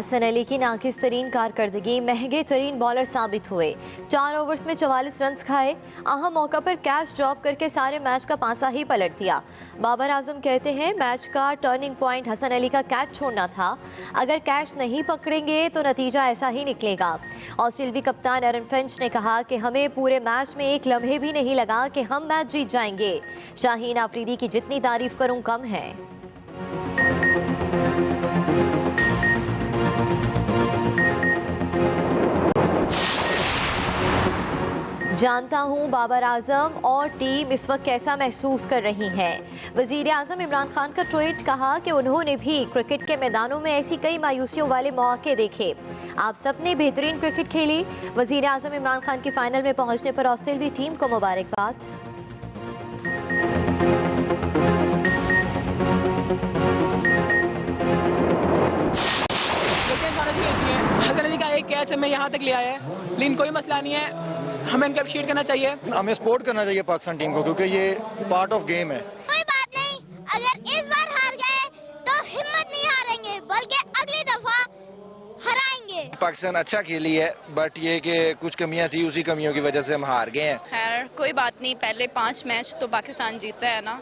हसन अली की नाकिस तरीन कारकर्दगी महंगे तरीन बॉलर साबित हुए। 4 ओवर्स में 44 रन खाए। अहम मौका पर कैच ड्रॉप करके सारे मैच का पासा ही पलट दिया। बाबर आजम कहते हैं मैच का टर्निंग पॉइंट हसन अली का कैच छोड़ना था। अगर कैच नहीं पकड़ेंगे तो नतीजा ऐसा ही निकलेगा। ऑस्ट्रेलियावी कप्तान एरन फिंच ने कहा कि हमें पूरे मैच में एक लम्हे भी नहीं लगा कि हम मैच जीत जाएंगे। शाहीन आफरीदी की जितनी तारीफ करूं कम है। जानता हूँ बाबर आजम और टीम इस वक्त कैसा महसूस कर रही हैं। वजीर आजम इमरान खान का ट्वीट, कहा कि उन्होंने भी क्रिकेट के मैदानों में ऐसी कई मायूसियों वाले मौके देखे। आप सबने बेहतरीन क्रिकेट खेली। वजीर आजम इमरान खान की फाइनल में पहुंचने पर ऑस्ट्रेलियावी टीम को मुबारकबाद। हसन अली का एक कैच हमें यहाँ तक ले आया है, लेकिन कोई मसला नहीं है, हमें इनका अप्रिशिएट करना चाहिए। हमें सपोर्ट करना चाहिए पाकिस्तान टीम को, क्योंकि ये पार्ट ऑफ गेम है। कोई बात नहीं, अगर इस बार हार गए तो हिम्मत नहीं हारेंगे, बल्कि अगली दफा हराएंगे। पाकिस्तान अच्छा खेली है, बट ये कि कुछ कमियां थी, उसी कमियों की वजह से हम हार गए हैं। खैर कोई बात नहीं, पहले 5 मैच तो पाकिस्तान जीता है ना।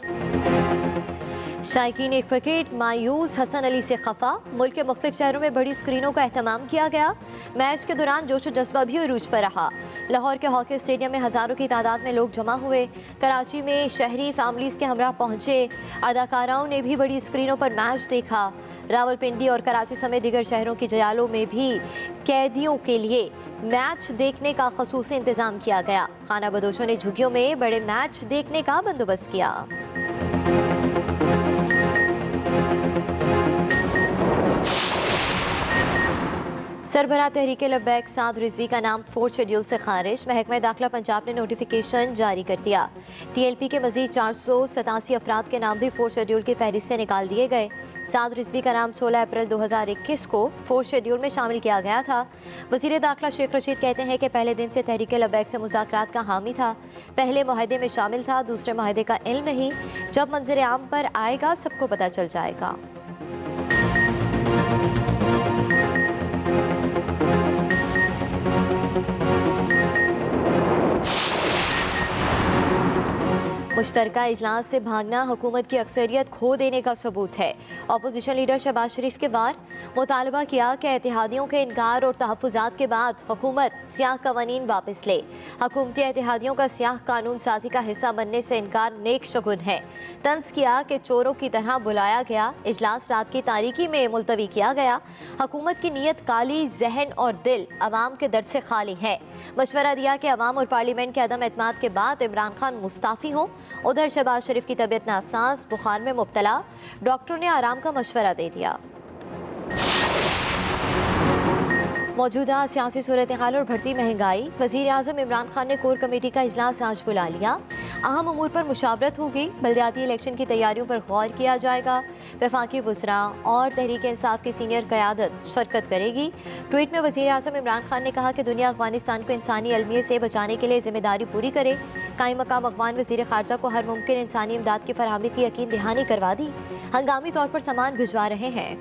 शायकीन क्रिकेट मायूस हसन अली से खफा। मुल्क के मुख्तलिफ शहरों में बड़ी स्क्रीनों का एहतमाम किया गया। मैच के दौरान जोश व जज्बा भी अरूज पर रहा। लाहौर के हॉकी स्टेडियम में हज़ारों की तादाद में लोग जमा हुए। कराची में शहरी फैमिलीज के हमरा पहुंचे। अदाकाराओं ने भी बड़ी स्क्रीनों पर मैच देखा। रावलपिंडी और कराची समेत दीगर शहरों की जयालों में भी कैदियों के लिए मैच देखने का खसूसी इंतजाम किया गया। खाना बदोशों ने झुग्गियों में बड़े मैच देखने का बंदोबस्त किया। सरबराह तहरीक लब्बैक साद रिजवी का नाम 4th शेड्यूल से खारिज। महकमा दाखिला पंजाब ने नोटिफिकेशन जारी कर दिया। TLP के मजीद 487 अफराद के नाम भी 4th शेड्यूल की फहरिस्त से निकाल दिए गए। साद रिजवी का नाम 16 अप्रैल 2021 को 4th शेड्यूल में शामिल किया गया था। वजीर दाखिला शेख रशीद कहते हैं कि पहले दिन से तहरीक लब्बैक से मुज़ाकरात का हामी था। पहले मुआहदे में शामिल था, दूसरे मुआहदे का इल्म नहीं। जब मंजर आम पर आएगा सबको पता चल जाएगा। मुश्तरका इजलास से भागना हुकूमत की अक्सरियत खो देने का सबूत है। अपोजिशन लीडर शहबाज शरीफ के वार मुतालबा किया कि इत्तेहादियों के इनकार और तहफ़्फ़ुज़ात के बाद हुकूमत स्याह कवानीन वापस ले। हुकूमती इत्तेहादियों का स्याह कानून साजी का हिस्सा बनने से इनकार नेक शगुन है। तंज किया कि चोरों की तरह बुलाया गया। इजलास रात की तारीकी में मुलतवी किया गया। हुकूमत की नीयत काली, जहन और दिल अवाम के दर्द से खाली है। मशवरा दिया कि अवाम और पार्लियामेंट के अदम एतमाद के बाद इमरान खान मुस्ताफ़ी हों। उधर शहबाज शरीफ की तबीयत नासाज, बुखार में मुब्तला। डॉक्टर ने आराम का मशवरा दे दिया। मौजूदा सियासी सूरत हाल और बढ़ती महंगाई। वज़ीर आज़म इमरान खान ने कोर कमेटी का इजलास आज बुला लिया। अहम उमूर पर मुशावरत होगी। बल्दियाती इलेक्शन की तैयारियों पर गौर किया जाएगा। वफाकी वज़रा और तहरीक इंसाफ की सीनियर क़यादत शिरकत करेगी। ट्वीट में वज़ीर आज़म इमरान खान ने कहा कि दुनिया अफ़गानिस्तान को इंसानी अलमिये से बचाने के लिए जिम्मेदारी पूरी करे। कायम मकाम अफ़गान वज़ीर ख़ारजा को हर मुमकिन इंसानी इमदाद की फराहमी की यकीन दहानी करवा दी। हंगामी तौर पर सामान भिजवा रहे हैं।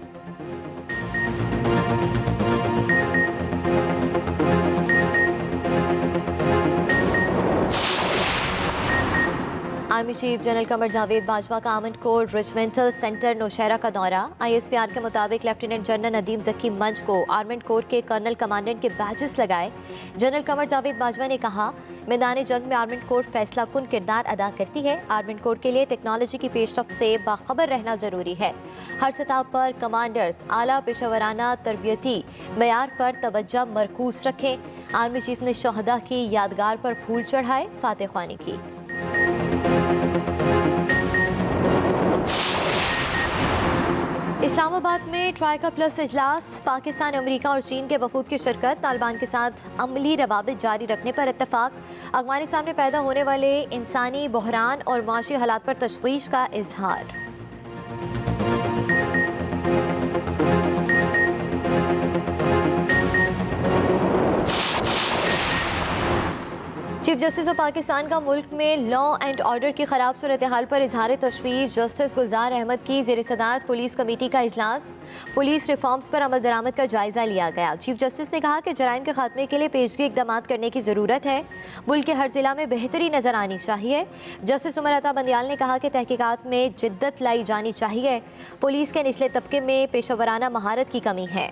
Army chief general Qamar Javed Bajwa का armoured corps regimental centre Nowshera का दौरा। ISPR के मुताबिक लेफ्टिनेंट जनरल नदीम जकी मंच को आर्मड कोर के कर्नल कमांडेंट के बैजेस लगाए। जनरल कमर जावेद बाजवा ने कहा मैदान जंग में आर्मड कोर फैसला कुन किरदार अदा करती है। आर्मड कोर के लिए टेक्नोलॉजी की पेशरफ से बाखबर रहना जरूरी है। हर सतह पर कमांडर्स आला पेशेवराना तरबियती मयार पर तवज्जो मरकूज रखें। आर्मी चीफ ने शहदा की यादगार पर फूल चढ़ाए, फातह ख्वानी की। इस्लामाबाद में ट्राइका प्लस इजलास। पाकिस्तान, अमेरिका और चीन के वफूद की शिरकत। तालिबान के साथ अमली रवाबित जारी रखने पर इत्तफाक। अफगानिस्तान में पैदा होने वाले इंसानी बहरान और माशी हालात पर तशवीश का इजहार। चीफ जस्टिस ऑफ पाकिस्तान का मुल्क में लॉ एंड ऑर्डर की खराब सूरत हाल पर इजहार तशवीश। जस्टिस गुलजार अहमद की ज़ेर सदारत पुलिस कमेटी का इजलास। पुलिस रिफॉर्म्स पर अमल दरामद का जायजा लिया गया। चीफ जस्टिस ने कहा कि जराइम के खात्मे के लिए पेशगी इकदाम करने की ज़रूरत है। मुल्क के हर जिला में बेहतरी नजर आनी चाहिए। जस्टिस उमर अता बंदियाल ने कहा कि तहकीकात में जिद्दत लाई जानी चाहिए। पुलिस के निचले तबके में पेशेवराना महारत की कमी है।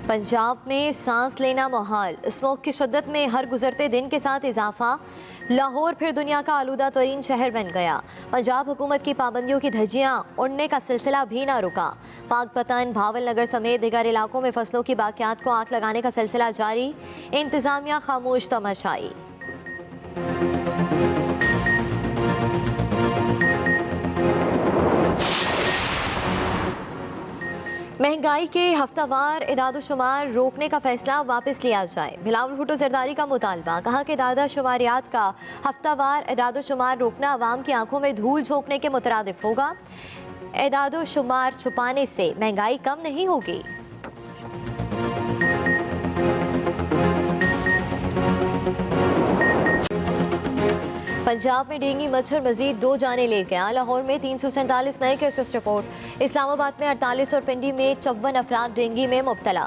पंजाब में सांस लेना मुहाल। स्मोक की शिद्दत में हर गुजरते दिन के साथ इजाफा। लाहौर फिर दुनिया का आलूदा तरीन शहर बन गया। पंजाब हुकूमत की पाबंदियों की धज्जियां उड़ने का सिलसिला भी ना रुका। पाकपतन, भावल नगर समेत दीगर इलाकों में फसलों की बाकियात को आग लगाने का सिलसिला जारी। इंतजामिया खामोश तमाशाई। महंगाई के हफ्तावार इदाद-ओ-शुमार रोकने का फैसला वापस लिया जाए। बिलावल भुट्टो जरदारी का मुतालबा। कहा कि इदाद-ओ-शुमारियात का हफ्तावार इदाद-ओ-शुमार रोकना आवाम की आंखों में धूल झोंकने के मुतरादिफ होगा। इदाद-ओ-शुमार छुपाने से महंगाई कम नहीं होगी। पंजाब में डेंगू मच्छर मजीद 2 जाने ले गया। लाहौर में 347 नए केसेस रिपोर्ट। इस्लामाबाद में 48 और पिंडी में 54 अफराद डेंगू में मुब्तला।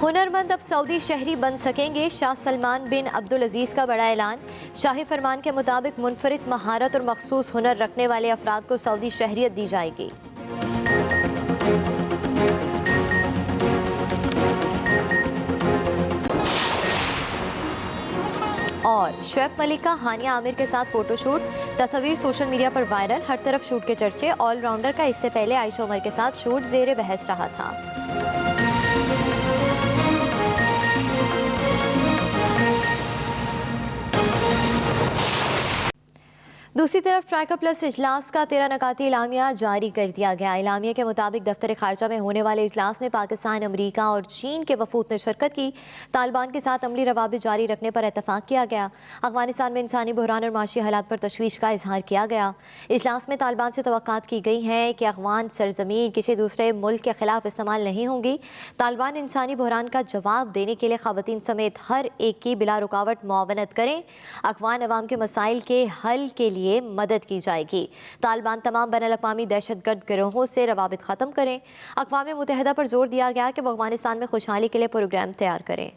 हुनरमंद अब सऊदी शहरी बन सकेंगे। शाह सलमान बिन अब्दुल अजीज का बड़ा ऐलान। शाही फरमान के मुताबिक मुनफरिद महारत और मखसूस हुनर रखने वाले अफराद को सऊदी शहरियत दी जाएगी। और शुएब मलिक का हानिया आमिर के साथ फोटोशूट। तस्वीर सोशल मीडिया पर वायरल। हर तरफ शूट के चर्चे। ऑलराउंडर का इससे पहले आयशा उमर के साथ शूट जेर बहस रहा था। दूसरी तरफ ट्राइका प्लस इजलास का 13 नकाती इलामिया जारी कर दिया गया। इलामिया के मुताबिक दफ्तर खारजा में होने वाले इजलास में पाकिस्तान, अमरीका और चीन के वफूद ने शिरकत की। तालिबान के साथ अमली रवाबित जारी रखने पर इतफाक किया गया। अफगानिस्तान में इंसानी बहरान और माशी हालात पर तशवीश का इजहार किया गया। इजलास में तालिबान से तवक्कात की गई है कि अफगान सरजमीन किसी दूसरे मुल्क के खिलाफ इस्तेमाल नहीं होंगी। तालिबान इंसानी बहरान का जवाब देने के लिए खवातीन समेत हर एक की बिला रुकावट मुआवनत करें। अफगान अवाम के मसाइल के हल के लिए मदद की जाएगी। तालिबान तमाम बैनुल-अक़वामी दहशतगर्द गिरोहों से रवाबित ख़त्म करें। अक़वाम मुत्तहिदा पर जोर दिया गया कि वो अफ़गानिस्तान में खुशहाली के लिए प्रोग्राम तैयार करें।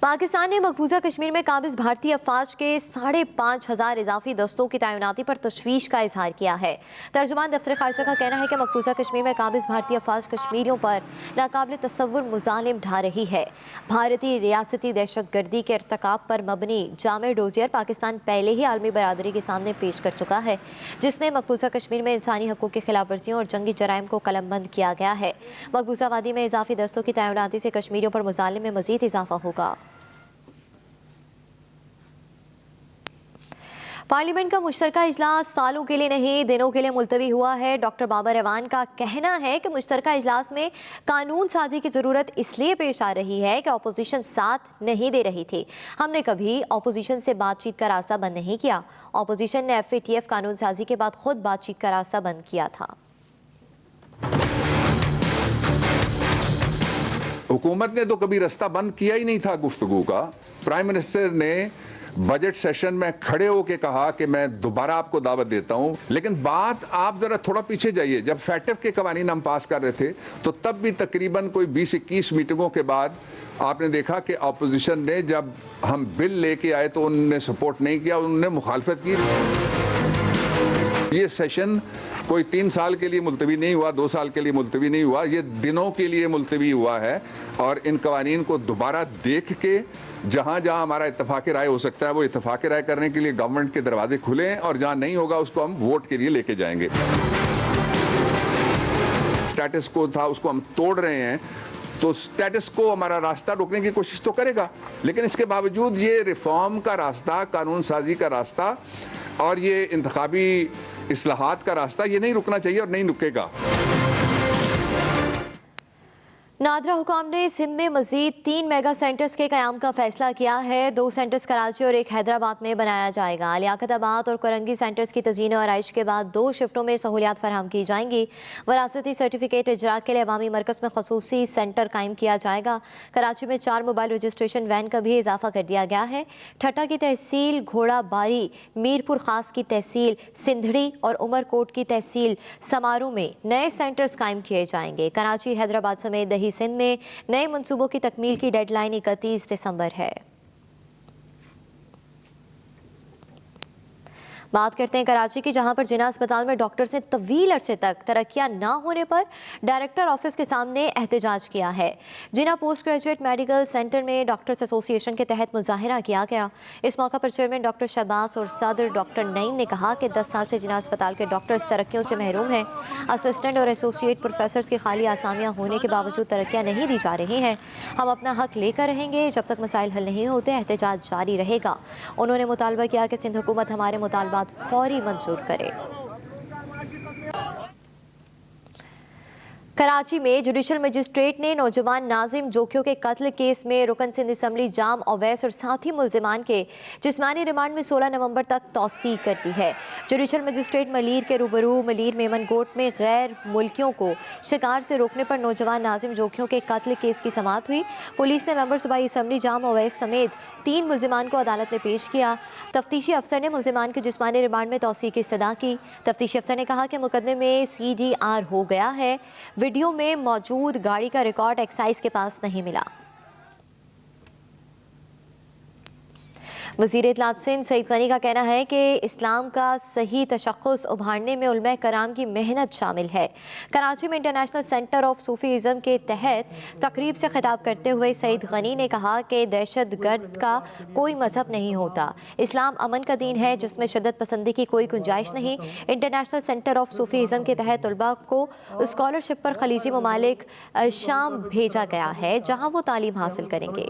पाकिस्तान ने मकबूजा कश्मीर में काबिज भारतीय अफवाज के 5,500 इजाफी दस्तों की तैनाती पर तशवीश का इजहार किया है। तर्जुमान दफ्तर खारजा का कहना है कि मकबूजा कश्मीर में काबिज भारतीय अफवाज कश्मीरियों पर नाकाबिल तसव्वुर मुज़ालिम ढा रही है। भारतीय रियासती दहशतगर्दी के इर्तिकाब पर मबनी जामे डोजियर पाकिस्तान पहले ही आलमी बरादरी के सामने पेश कर चुका है, जिसमें मकबूजा कश्मीर में इंसानी हकूक़ की खिलाफ वर्जियों और जंगी जराइम को कलमबंद किया गया है। मकबूजा वादी में इजाफी दस्तों की तैनाती से कश्मीरियों पर मुज़ालिम में मज़ीद इजाफा होगा। पार्लियामेंट का मुश्तरका इजलास सालों के लिए नहीं दिनों के लिए मुलतवी हुआ है। डॉक्टर बाबर एवान का कहना है कि मुश्तरका इजलास में कानून साजी की ज़रूरत इसलिए पेश आ रही है कि अपोजिशन साथ नहीं दे रही थी। हमने कभी अपोजिशन से बातचीत का रास्ता बंद नहीं किया। अपोजिशन ने FATF कानून साजी के बाद खुद बातचीत का रास्ता बंद किया था। हुकूमत ने तो कभी रास्ता बंद किया ही नहीं था गुफ्तगू का। प्राइम मिनिस्टर ने बजट सेशन में खड़े होकर कहा कि मैं दोबारा आपको दावत देता हूं, लेकिन बात आप जरा थोड़ा पीछे जाइए। जब FATF के कवानीन हम पास कर रहे थे तो तब भी तकरीबन कोई 20-21 मीटिंगों के बाद आपने देखा कि अपोजिशन ने जब हम बिल लेके आए तो उन्होंने सपोर्ट नहीं किया, उन्होंने मुखालफत की। ये सेशन कोई 3 साल के लिए मुलतवी नहीं हुआ, 2 साल के लिए मुलतवी नहीं हुआ, ये दिनों के लिए मुलतवी हुआ है। और इन कवानीन को दोबारा देख के जहां जहां हमारा इत्तफाक राय हो सकता है वो इत्तफाक राय करने के लिए गवर्नमेंट के दरवाजे खुले हैं, और जहां नहीं होगा उसको हम वोट के लिए लेके जाएंगे। स्टेटस को था उसको हम तोड़ रहे हैं, तो स्टेटस को हमारा रास्ता रोकने की कोशिश तो करेगा, लेकिन इसके बावजूद ये रिफॉर्म का रास्ता, कानून साजी का रास्ता और ये इंतखाबी इस्लाहात का रास्ता ये नहीं रुकना चाहिए और नहीं रुकेगा। नादरा हुकाम ने सिंध में मजीद 3 मेगा सेंटर्स के क़याम का फैसला किया है। 2 सेंटर्स कराची और 1 हैदराबाद में बनाया जाएगा। लियाकताबाद और करंगी सेंटर्स की तज़ीन और आइश के बाद 2 शिफ्टों में सहूलियात फराहम की जाएंगी। वरासती सर्टिफिकेट इजरा के लिए अवामी मरकज़ में खसूसी सेंटर कायम किया जाएगा। कराची में 4 मोबाइल रजिस्ट्रेशन वैन का भी इजाफा कर दिया गया है। ठट्टा की तहसील घोड़ाबारी, मीरपुर खास की तहसील सिंधड़ी और उमरकोट की तहसील समारू में नए सेंटर्स कायम किए जाएंगे। कराची, हैदराबाद समेत दही सिंध में नए मंसूबों की तकमील की डेडलाइन 31 दिसंबर है। बात करते हैं कराची की, जहां पर जिना अस्पताल में डॉक्टर्स ने तवील अरसे तक तरक्कियां ना होने पर डायरेक्टर ऑफिस के सामने एहतजाज किया है। जिना पोस्ट ग्रेजुएट मेडिकल सेंटर में डॉक्टर्स एसोसिएशन के तहत मुजाहिरा किया गया। इस मौका पर चेयरमैन डॉक्टर शहबाज और सदर डॉक्टर नईम ने कहा कि 10 साल से जिना अस्पताल के डॉक्टर्स तरक्कियों से महरूम हैं। असिस्टेंट और एसोसिएट प्रोफेसर्स की खाली आसामियां होने के बावजूद तरक्कियां नहीं दी जा रही हैं। हम अपना हक लेकर रहेंगे, जब तक मसाइल हल नहीं होते एहतजाज जारी रहेगा। उन्होंने मुतालबा किया कि सिंध हुकूमत हमारे मुतालबात फौरी मंजूर करे। कराची में जुडिशल मजिस्ट्रेट ने नौजवान नाजिम जोखियों के कत्ल केस में रुकन सिंध असम्बली जाम ओवैस और साथी मुल्जिमान के जिस्मानी रिमांड में 16 नवंबर तक तौसीह कर दी है। जुडिशल मजिस्ट्रेट मलीर के रूबरू मलीर मेमनगोट में गैर मुल्कियों को शिकार से रोकने पर नौजवान नाजिम जोखियों के कत्ल केस की समाअत हुई। पुलिस ने मेंबर सूबाई असम्बली जाम ओवैस समेत 3 मुल्जिमान को अदालत में पेश किया। तफ्तीशी अफसर ने मुल्जिमान के जिस्मानी रिमांड में तौसीह की इस्तदा की। तफ्तीशी अफसर ने कहा कि मुकदमे में CDR हो गया है। वीडियो में मौजूद गाड़ी का रिकॉर्ड एक्साइज के पास नहीं मिला। वज़ीर इत्तलात सिंध सईद गनी का कहना है कि इस्लाम का सही तशख़्ख़ुस उभारने में उलमा कराम की मेहनत शामिल है। कराची में इंटरनेशनल सेंटर ऑफ सूफीज़म के तहत तकरीब से खिताब करते हुए सईद गनी ने कहा कि दहशत गर्द का कोई मजहब नहीं होता। इस्लाम अमन का दीन है जिसमें शिद्दत पसंदी की कोई गुंजाइश नहीं। इंटरनेशनल सेंटर ऑफ सूफीज़म के तहत तलबा को स्कॉलरशिप पर खलीजी ममालिक शाम भेजा गया है, जहाँ वो तालीम हासिल करेंगे।